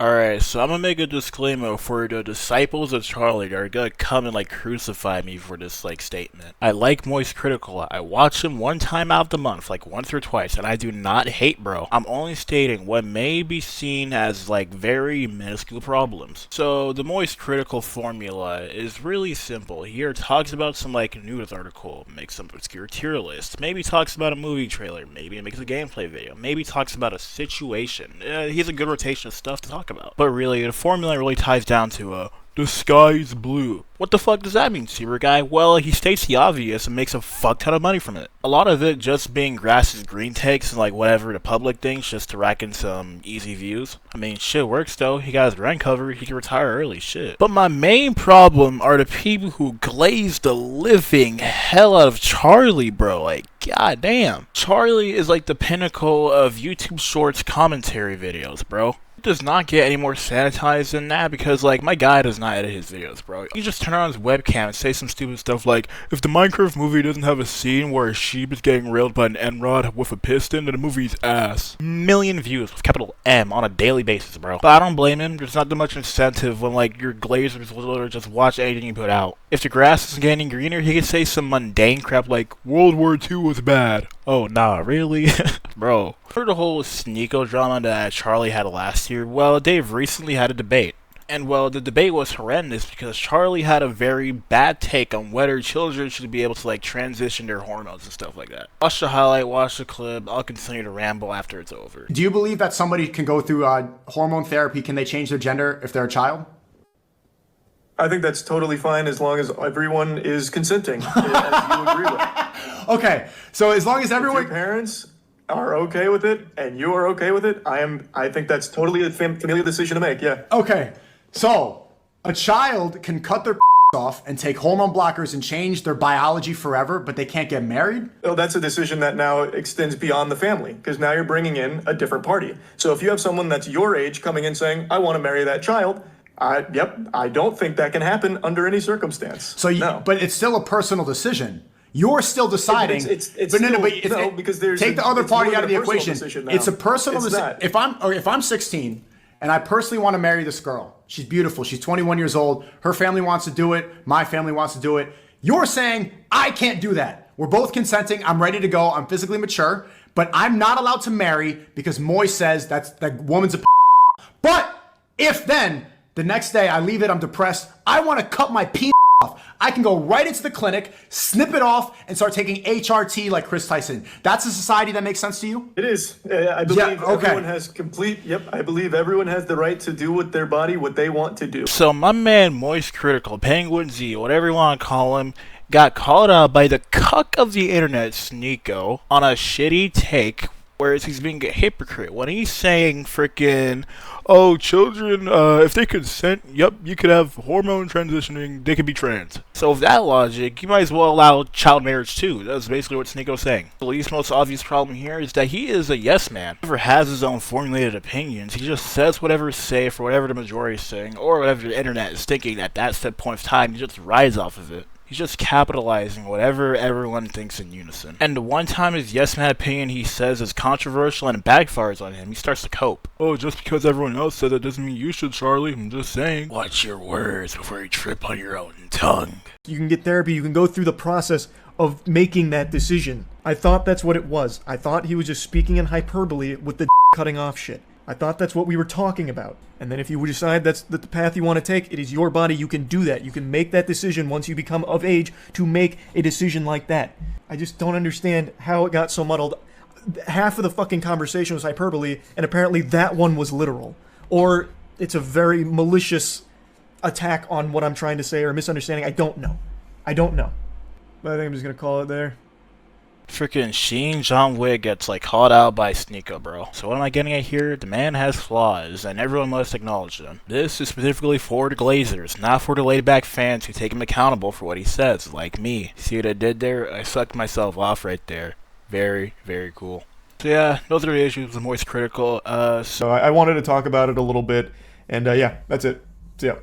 Alright, so I'm gonna make a disclaimer for the disciples of Charlie that are gonna come and crucify me for this statement. I like Moistcritical. I watch him one time out of the month, once or twice, and I do not hate bro. I'm only stating what may be seen as very minuscule problems. So the Moistcritical formula is really simple. Here talks about some news article, makes some obscure tier list, maybe talks about a movie trailer, maybe makes a gameplay video, maybe talks about a situation. He has a good rotation of stuff to talk about. But really, the formula really ties down to, the sky's blue. What the fuck does that mean, Seaver guy? Well, he states the obvious and makes a fuck ton of money from it. A lot of it just being grass is green takes and whatever the public thinks just to rack in some easy views. I mean, shit works though. He got his rent covered, he can retire early, shit. But my main problem are the people who glaze the living hell out of Charlie, bro. Goddamn. Charlie is the pinnacle of YouTube Shorts commentary videos, bro. It does not get any more sanitized than that because, my guy does not edit his videos, bro. He just turn on his webcam and say some stupid stuff like, if the Minecraft movie doesn't have a scene where a sheep is getting railed by an end-rod with a piston, then the movie's ass. Million views with capital M on a daily basis, bro. But I don't blame him. There's not that much incentive when, your Glazers will literally just watch anything you put out. If the grass isn't getting greener, he can say some mundane crap like, World War II was bad. Oh, nah, really? Bro. For the whole Sneeko drama that Charlie had last year, well, they've recently had a debate. And well, the debate was horrendous because Charlie had a very bad take on whether children should be able to transition their hormones and stuff like that. Watch the highlight, watch the clip, I'll continue to ramble after it's over. Do you believe that somebody can go through hormone therapy? Can they change their gender if they're a child? I think that's totally fine as long as everyone is consenting, as you agree with. Okay, so as long as everyone... If your parents are okay with it and you are okay with it, I think that's totally a familial decision to make, yeah. Okay, so a child can cut their off and take hormone blockers and change their biology forever, but they can't get married? Oh, that's a decision that now extends beyond the family, because now you're bringing in a different party. So if you have someone that's your age coming in saying, I want to marry that child, I don't think that can happen under any circumstance. So, no. But it's still a personal decision. You're still deciding. Because take the other party out of the equation. It's a personal decision. If I'm 16 and I personally want to marry this girl, she's beautiful. She's 21 years old. Her family wants to do it. My family wants to do it. You're saying I can't do that. We're both consenting. I'm ready to go. I'm physically mature, but I'm not allowed to marry because Moy says that woman's a. But if then the next day I leave it, I'm depressed. I want to cut my penis off. I can go right into the clinic, snip it off, and start taking HRT like Chris Tyson. That's a society that makes sense to you? It is. I believe everyone has I believe everyone has the right to do with their body what they want to do. So my man Moistcritical, Penguin Z, whatever you want to call him, got called out by the cuck of the internet, Sneeko, on a shitty take, whereas he's being a hypocrite when he's saying freaking, oh, children, if they consent, yep, you could have hormone transitioning, they could be trans. So with that logic, you might as well allow child marriage too. That's basically what Sneeko's saying. The least most obvious problem here is that he is a yes man. He never has his own formulated opinions. He just says whatever is safe or whatever the majority is saying, or whatever the internet is thinking at that set point of time. He just rides off of it. He's just capitalizing whatever everyone thinks in unison. And the one time his yes man opinion he says is controversial and it backfires on him, he starts to cope. Oh, just because everyone else said that doesn't mean you should, Charlie. I'm just saying. Watch your words before you trip on your own tongue. You can get therapy, you can go through the process of making that decision. I thought that's what it was. I thought he was just speaking in hyperbole with the cutting off shit. I thought that's what we were talking about. And then if you decide that's the path you want to take, it is your body. You can do that. You can make that decision once you become of age to make a decision like that. I just don't understand how it got so muddled. Half of the fucking conversation was hyperbole, and apparently that one was literal. Or it's a very malicious attack on what I'm trying to say or misunderstanding. I don't know. I think I'm just going to call it there. Freaking Sheen John Wick gets called out by Sneeko, bro. So what am I getting at here? The man has flaws, and everyone must acknowledge them. This is specifically for the Glazers, not for the laid-back fans who take him accountable for what he says, like me. See what I did there? I sucked myself off right there. Very, very cool. So yeah, those are the issues with Moistcritical. So I wanted to talk about it a little bit, and yeah, that's it. See ya.